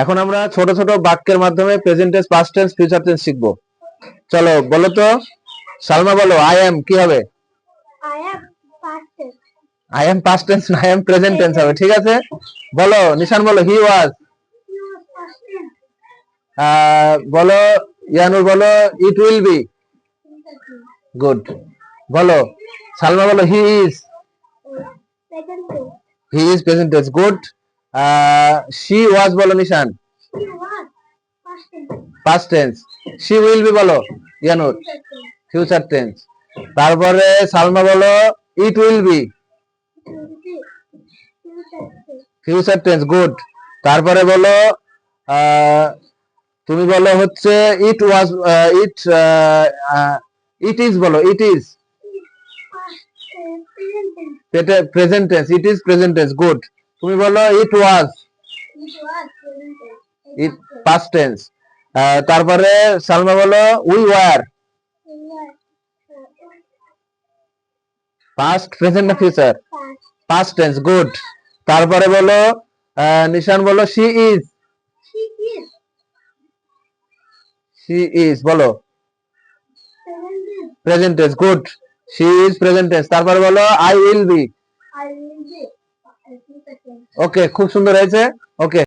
এখন আমরা ছোট ছোট বাক্যের মাধ্যমে present tense, past tense, future tense শিখবো। চলো বলো তো, সালমা বলো, আই এম কি হবে? আই এম পাস্ট টেন্স না, আই এম প্রেজেন্ট টেন্স হবে, ঠিক আছে? বলো নিশান, বলো হি ওয়াজ। বলো ইয়ানুর, বলো ইট উইল বি। গুড। বলো সালমা, বলো he is. He is present tense, good. She was, বলো Nishan, past tense. She will be, বলো ইয়ানুর, ফিউচার টেন্স। তারপরে সালমা বলো it will be, future tense, good. তারপরে বলো তুমি বলো হচ্ছে ইট ওয়াজ, ইট ইট ইজ, বলো it is present tense, it is present tense, good. তুমি বলো ইট ওয়াজ, ইট পাস্ট টেন্স। তারপরে সালমা বলো উই ওয়ার, পাস্ট, প্রেজেন্ট না ফিউচার? Past tense, good. তারপরে বলো নিশান, বলো শি ইজ, শি ইজ বলো present tense, good. She is present tense. তারপরে বলো আই উইল বি। ওকে, খুব সুন্দর হয়েছে। ওকে।